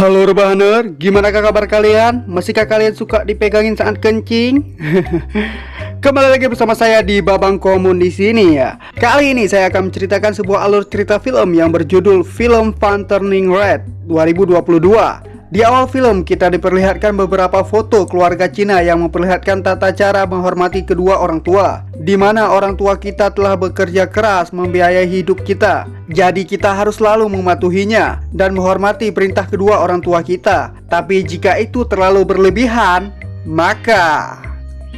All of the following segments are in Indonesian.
Halo rebahaner, gimana kabar kalian? Masihkah kalian suka dipegangin saat kencing? Kembali lagi bersama saya di Babang Komun di sini ya. Kali ini saya akan menceritakan sebuah alur cerita film yang berjudul Film Fun Turning Red 2022. Di awal film kita diperlihatkan beberapa foto keluarga Cina yang memperlihatkan tata cara menghormati kedua orang tua, di mana orang tua kita telah bekerja keras membiayai hidup kita. Jadi kita harus selalu mematuhinya dan menghormati perintah kedua orang tua kita. Tapi jika itu terlalu berlebihan, maka...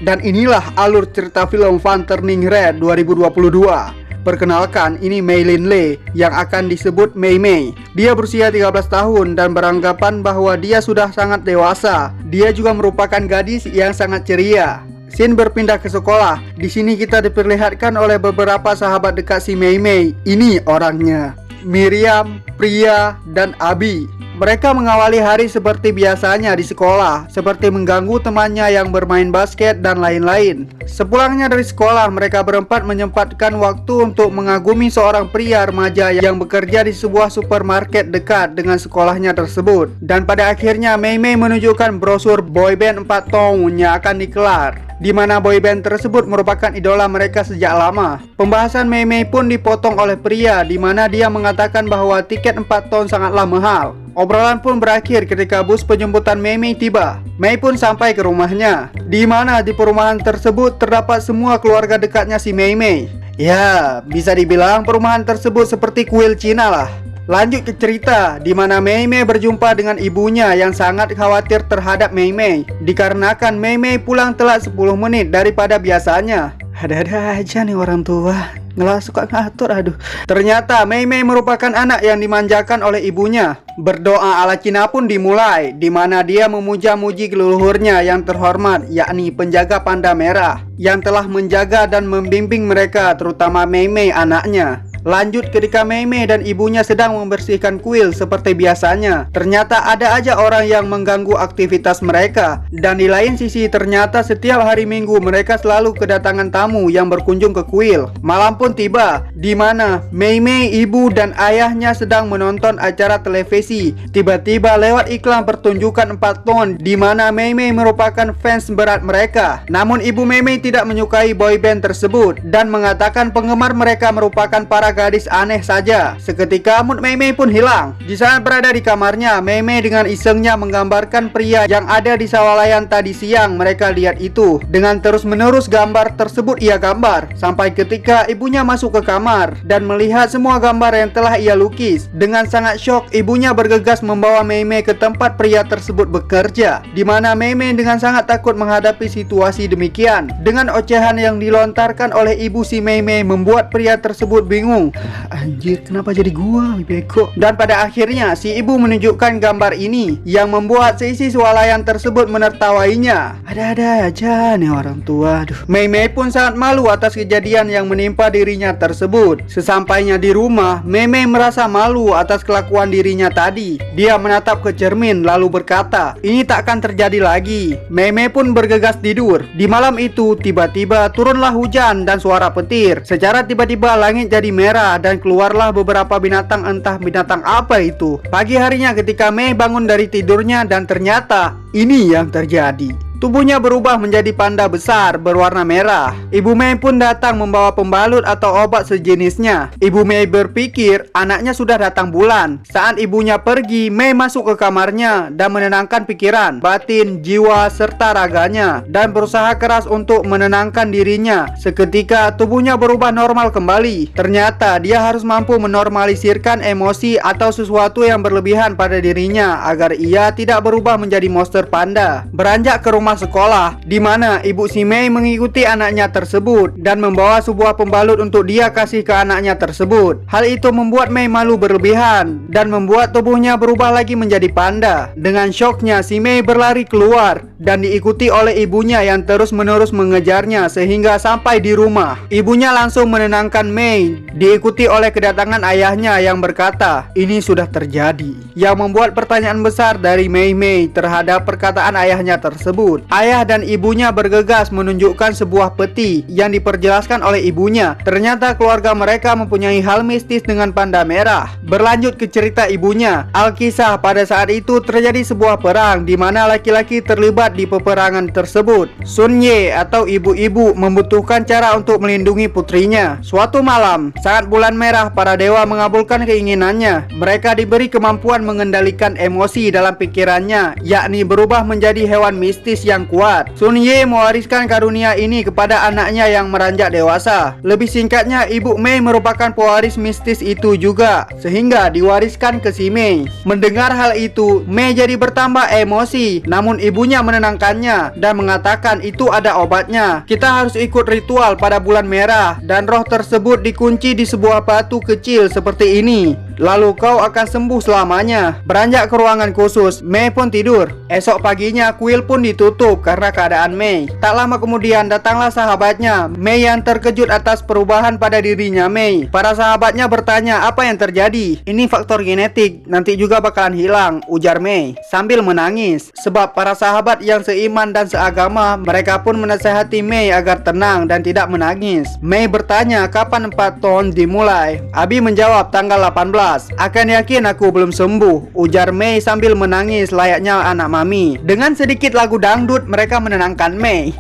Dan inilah alur cerita film Fun Turning Red 2022. Perkenalkan, ini Mei Lin Lei yang akan disebut Mei Mei. Dia berusia 13 tahun dan beranggapan bahwa dia sudah sangat dewasa. Dia juga merupakan gadis yang sangat ceria. Scene berpindah ke sekolah. Di sini kita diperlihatkan oleh beberapa sahabat dekat si Mei Mei. Ini orangnya: Miriam, Priya, dan Abi. Mereka mengawali hari seperti biasanya di sekolah, seperti mengganggu temannya yang bermain basket dan lain-lain. Sepulangnya dari sekolah, mereka berempat menyempatkan waktu untuk mengagumi seorang pria remaja yang bekerja di sebuah supermarket dekat dengan sekolahnya tersebut. Dan pada akhirnya Mei Mei menunjukkan brosur boyband 4 tahun yang akan dikelar, di mana boyband tersebut merupakan idola mereka sejak lama. Pembahasan Mei Mei pun dipotong oleh Priya, di mana dia mengatakan bahwa tiket 4 ton sangatlah mahal. Obrolan pun berakhir ketika bus penjemputan Mei Mei tiba. Mei pun sampai ke rumahnya, di mana di perumahan tersebut terdapat semua keluarga dekatnya si Mei Mei. Ya, bisa dibilang perumahan tersebut seperti kuil Cina lah. Lanjut ke cerita, di mana Mei Mei berjumpa dengan ibunya yang sangat khawatir terhadap Mei Mei, dikarenakan Mei Mei pulang telat 10 menit daripada biasanya. Ada-ada aja nih orang tua, suka ngatur, aduh. Ternyata Mei Mei merupakan anak yang dimanjakan oleh ibunya. Berdoa ala Cina pun dimulai, di mana dia memuja-muji leluhurnya yang terhormat, yakni penjaga panda merah, yang telah menjaga dan membimbing mereka, terutama Mei Mei anaknya. Lanjut ketika Mei Mei dan ibunya sedang membersihkan kuil seperti biasanya, ternyata ada aja orang yang mengganggu aktivitas mereka. Dan di lain sisi ternyata setiap hari Minggu mereka selalu kedatangan tamu yang berkunjung ke kuil. Malam pun tiba, di mana Mei Mei, ibu dan ayahnya sedang menonton acara televisi. Tiba-tiba lewat iklan pertunjukan 4 ton, di mana Mei Mei merupakan fans berat mereka. Namun ibu Mei Mei tidak menyukai boyband tersebut dan mengatakan penggemar mereka merupakan para gadis aneh saja. Seketika mood Mei Mei pun hilang. Di saat berada di kamarnya, Mei Mei dengan isengnya menggambarkan pria yang ada di sawalayan tadi siang mereka lihat itu. Dengan terus-menerus gambar tersebut ia gambar, sampai ketika ibunya masuk ke kamar dan melihat semua gambar yang telah ia lukis. Dengan sangat syok, ibunya bergegas membawa Mei Mei ke tempat pria tersebut bekerja, di mana Mei Mei dengan sangat takut menghadapi situasi demikian. Dengan ocehan yang dilontarkan oleh ibu si Mei Mei membuat pria tersebut bingung. Anjir, kenapa jadi gua, beko? Dan pada akhirnya si ibu menunjukkan gambar ini yang membuat seisi swalayan tersebut menertawainya. Ada-ada aja nih orang tua. Aduh. Mei Mei pun sangat malu atas kejadian yang menimpa dirinya tersebut. Sesampainya di rumah, Mei Mei merasa malu atas kelakuan dirinya tadi. Dia menatap ke cermin lalu berkata, ini takkan terjadi lagi. Mei Mei pun bergegas tidur. Di malam itu tiba-tiba turunlah hujan dan suara petir. Secara tiba-tiba langit jadi merah dan keluarlah beberapa binatang, entah binatang apa itu. Pagi harinya ketika Mei bangun dari tidurnya dan ternyata ini yang terjadi. Tubuhnya berubah menjadi panda besar berwarna merah. Ibu Mei pun datang membawa pembalut atau obat sejenisnya. Ibu Mei berpikir anaknya sudah datang bulan. Saat ibunya pergi, Mei masuk ke kamarnya dan menenangkan pikiran, batin, jiwa, serta raganya, dan berusaha keras untuk menenangkan dirinya. Seketika tubuhnya berubah normal kembali. Ternyata dia harus mampu menormalisirkan emosi atau sesuatu yang berlebihan pada dirinya agar ia tidak berubah menjadi monster panda. Beranjak ke rumah sekolah, di mana ibu si Mei mengikuti anaknya tersebut dan membawa sebuah pembalut untuk dia kasih ke anaknya tersebut. Hal itu membuat Mei malu berlebihan dan membuat tubuhnya berubah lagi menjadi panda. Dengan syoknya si Mei berlari keluar dan diikuti oleh ibunya yang terus-menerus mengejarnya sehingga sampai di rumah. Ibunya langsung menenangkan Mei, diikuti oleh kedatangan ayahnya yang berkata, ini sudah terjadi. Yang membuat pertanyaan besar dari Mei Mei terhadap perkataan ayahnya tersebut. tersebut, ayah dan ibunya bergegas menunjukkan sebuah peti yang diperjelaskan oleh ibunya. Ternyata keluarga mereka mempunyai hal mistis dengan panda merah. Berlanjut ke cerita ibunya, Alkisah pada saat itu terjadi sebuah perang di mana laki-laki terlibat di peperangan tersebut. Sun Ye atau ibu-ibu membutuhkan cara untuk melindungi putrinya. Suatu malam, saat bulan merah, para dewa mengabulkan keinginannya. Mereka diberi kemampuan mengendalikan emosi dalam pikirannya, yakni berubah menjadi hewan mistis yang kuat. Sun Ye mewariskan karunia ini kepada anaknya yang meranjak dewasa. Lebih singkatnya, Ibu Mei merupakan pewaris mistis itu juga, sehingga diwariskan ke si Mei. Mendengar hal itu, Mei jadi bertambah emosi, namun ibunya menenangkannya dan mengatakan itu ada obatnya. Kita harus ikut ritual pada bulan merah dan roh tersebut dikunci di sebuah batu kecil seperti ini. Lalu kau akan sembuh selamanya. Beranjak ke ruangan khusus, Mei pun tidur. Esok paginya kuil pun ditutup karena keadaan Mei. Tak lama kemudian datanglah sahabatnya, Mei, yang terkejut atas perubahan pada dirinya Mei. Para sahabatnya bertanya apa yang terjadi. Ini faktor genetik, nanti juga bakalan hilang, ujar Mei sambil menangis. Sebab para sahabat yang seiman dan seagama, mereka pun menasehati Mei agar tenang dan tidak menangis. Mei bertanya kapan 4 tahun dimulai. Abi menjawab tanggal 18. Akan yakin aku belum sembuh, ujar Mei sambil menangis layaknya anak mami. Dengan sedikit lagu dangdut mereka menenangkan Mei.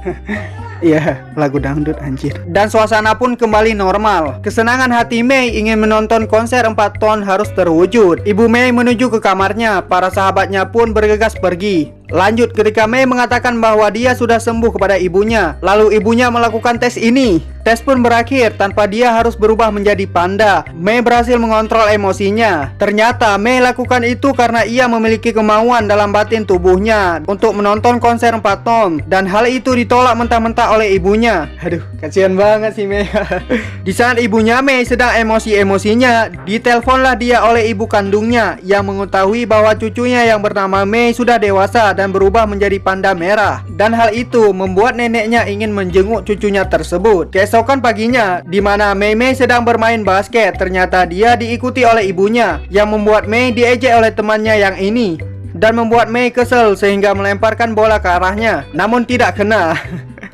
Iya, lagu dangdut anjir. Dan suasana pun kembali normal. Kesenangan hati Mei ingin menonton konser 4 ton harus terwujud. Ibu Mei menuju ke kamarnya. Para sahabatnya pun bergegas pergi. Lanjut ketika Mei mengatakan bahwa dia sudah sembuh kepada ibunya. Lalu ibunya melakukan tes ini. Tes pun berakhir tanpa dia harus berubah menjadi panda. Mei berhasil mengontrol emosinya. Ternyata Mei lakukan itu karena ia memiliki kemauan dalam batin tubuhnya untuk menonton konser 4 ton. Dan hal itu ditolak mentah-mentah oleh ibunya. Aduh, kasihan banget sih Mei. Di saat ibunya Mei sedang emosi-emosinya, diteleponlah dia oleh ibu kandungnya yang mengetahui bahwa cucunya yang bernama Mei sudah dewasa dan berubah menjadi panda merah. Dan hal itu membuat neneknya ingin menjenguk cucunya tersebut. Keesokan paginya, di mana Mei sedang bermain basket, ternyata dia diikuti oleh ibunya yang membuat Mei diejek oleh temannya yang ini dan membuat Mei kesel sehingga melemparkan bola ke arahnya, namun tidak kena.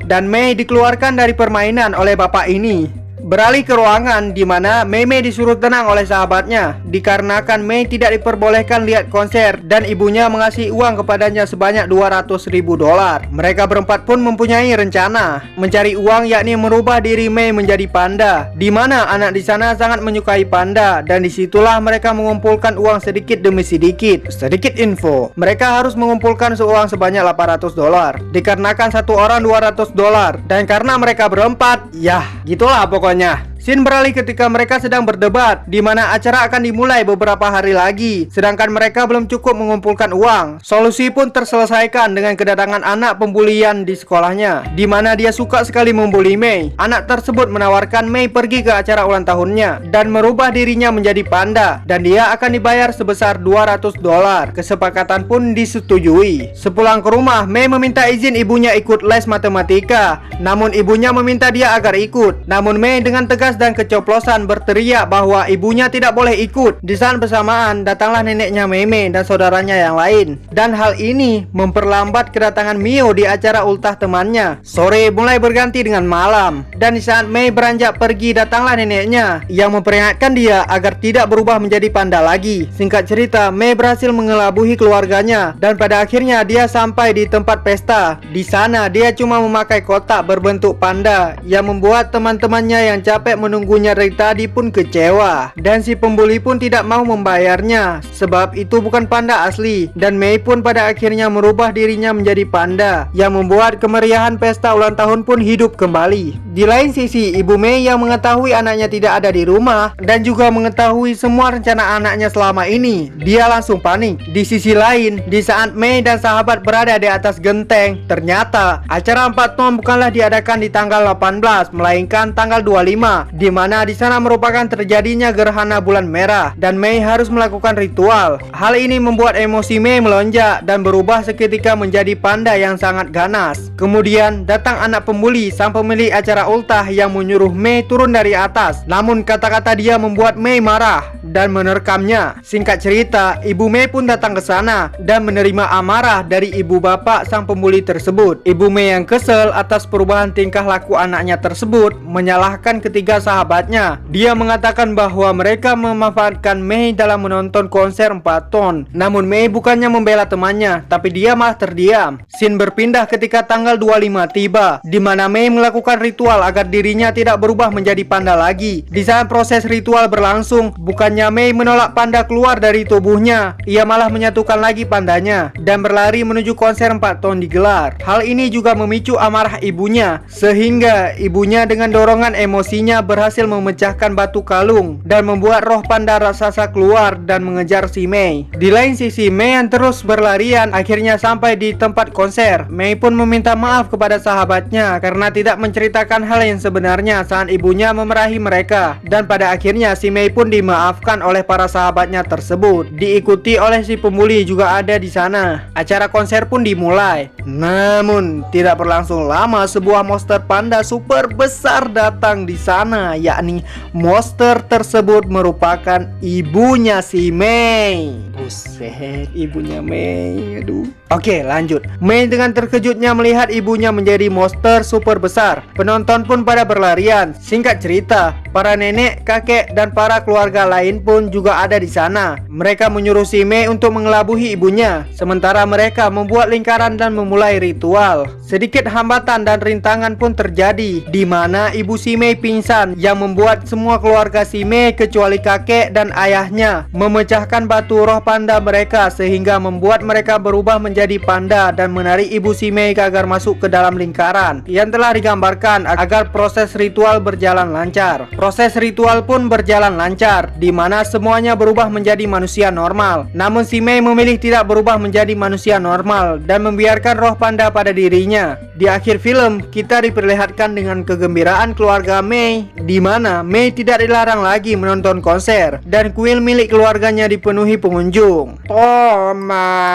Dan Mei dikeluarkan dari permainan oleh bapak ini. Beralih ke ruangan di mana Mei disuruh tenang oleh sahabatnya dikarenakan Mei tidak diperbolehkan lihat konser dan ibunya mengasih uang kepadanya sebanyak 200.000 dolar. Mereka berempat pun mempunyai rencana mencari uang, yakni merubah diri Mei menjadi panda, di mana anak di sana sangat menyukai panda, dan disitulah mereka mengumpulkan uang sedikit demi sedikit. Sedikit info, mereka harus mengumpulkan uang sebanyak 800 dolar dikarenakan satu orang 200 dolar, dan karena mereka berempat, ya gitulah pokoknya. Scene beralih ketika mereka sedang berdebat, di mana acara akan dimulai beberapa hari lagi, sedangkan mereka belum cukup mengumpulkan uang. Solusi pun terselesaikan dengan kedatangan anak pembulian di sekolahnya, di mana dia suka sekali membuli Mei. Anak tersebut menawarkan Mei pergi ke acara ulang tahunnya dan merubah dirinya menjadi panda, dan dia akan dibayar sebesar 200 dolar. Kesepakatan pun disetujui. Sepulang ke rumah, Mei meminta izin ibunya ikut les matematika, namun ibunya meminta dia agar ikut. Namun Mei dengan tegas dan kecoplosan berteriak bahwa ibunya tidak boleh ikut. Di saat bersamaan datanglah neneknya Mei dan saudaranya yang lain, dan hal ini memperlambat kedatangan Mio di acara ultah temannya. Sore mulai berganti dengan malam, dan di saat Mei beranjak pergi datanglah neneknya yang memperingatkan dia agar tidak berubah menjadi panda lagi. Singkat cerita, Mei berhasil mengelabuhi keluarganya dan pada akhirnya dia sampai di tempat pesta. Di sana dia cuma memakai kotak berbentuk panda yang membuat teman-temannya yang capek menunggunya dari tadi pun kecewa, dan si pembuli pun tidak mau membayarnya sebab itu bukan panda asli. Dan Mei pun pada akhirnya merubah dirinya menjadi panda yang membuat kemeriahan pesta ulang tahun pun hidup kembali. Di lain sisi, ibu Mei yang mengetahui anaknya tidak ada di rumah dan juga mengetahui semua rencana anaknya selama ini, dia langsung panik. Di sisi lain, di saat Mei dan sahabat berada di atas genteng, ternyata acara 4 ton bukanlah diadakan di tanggal 18 melainkan tanggal 25, di mana di sana merupakan terjadinya gerhana bulan merah dan Mei harus melakukan ritual. Hal ini membuat emosi Mei melonjak dan berubah seketika menjadi panda yang sangat ganas. Kemudian datang anak pembuli sang pemilik acara ultah yang menyuruh Mei turun dari atas. Namun kata-kata dia membuat Mei marah dan menerkamnya. Singkat cerita, ibu Mei pun datang ke sana dan menerima amarah dari ibu bapak sang pembuli tersebut. Ibu Mei yang kesel atas perubahan tingkah laku anaknya tersebut menyalahkan ketiga sahabatnya. Dia mengatakan bahwa mereka memanfaatkan Mei dalam menonton konser 4 ton. Namun Mei bukannya membela temannya, tapi dia malah terdiam. Scene berpindah ketika tanggal 25 tiba, di mana Mei melakukan ritual agar dirinya tidak berubah menjadi panda lagi. Di saat proses ritual berlangsung, bukannya Mei menolak panda keluar dari tubuhnya, ia malah menyatukan lagi pandanya dan berlari menuju konser 4 ton digelar. Hal ini juga memicu amarah ibunya, sehingga ibunya dengan dorongan emosinya berhasil memecahkan batu kalung dan membuat roh panda raksasa keluar dan mengejar si Mei. Di lain sisi, Mei yang terus berlarian akhirnya sampai di tempat konser. Mei pun meminta maaf kepada sahabatnya karena tidak menceritakan hal yang sebenarnya saat ibunya memarahi mereka, dan pada akhirnya si Mei pun dimaafkan oleh para sahabatnya tersebut. Diikuti oleh si pembuli juga ada di sana. Acara konser pun dimulai. Namun tidak berlangsung lama, sebuah monster panda super besar datang di sana, yakni monster tersebut merupakan ibunya si Mei. Buset, ibunya Mei. Aduh. Oke, lanjut. Mei dengan terkejutnya melihat ibunya menjadi monster super besar. Penonton pun pada berlarian. Singkat cerita, para nenek, kakek, dan para keluarga lain pun juga ada di sana. Mereka menyuruh si Mei untuk mengelabuhi ibunya, sementara mereka membuat lingkaran dan memulai ritual. Sedikit hambatan dan rintangan pun terjadi, di mana ibu si Mei pingsan, yang membuat semua keluarga si Mei kecuali kakek dan ayahnya memecahkan batu roh panda mereka, sehingga membuat mereka berubah menjadi panda dan menarik ibu si Mei agar masuk ke dalam lingkaran yang telah digambarkan agar proses ritual berjalan lancar. Proses ritual pun berjalan lancar, di mana semuanya berubah menjadi manusia normal. Namun si Mei memilih tidak berubah menjadi manusia normal dan membiarkan roh panda pada dirinya. Di akhir film, kita diperlihatkan dengan kegembiraan keluarga Mei, di mana Mei tidak dilarang lagi menonton konser dan kuil milik keluarganya dipenuhi pengunjung. Tomat.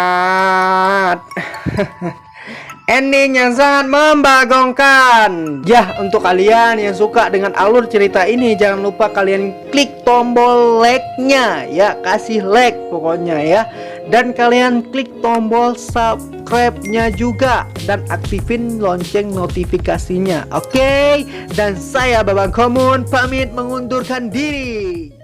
Ending yang sangat membagongkan. Ya, untuk kalian yang suka dengan alur cerita ini, jangan lupa kalian klik tombol like-nya ya, kasih like pokoknya ya. Dan kalian klik tombol subscribe-nya juga dan aktifin lonceng notifikasinya. Oke? Dan saya Babang Komun pamit mengundurkan diri.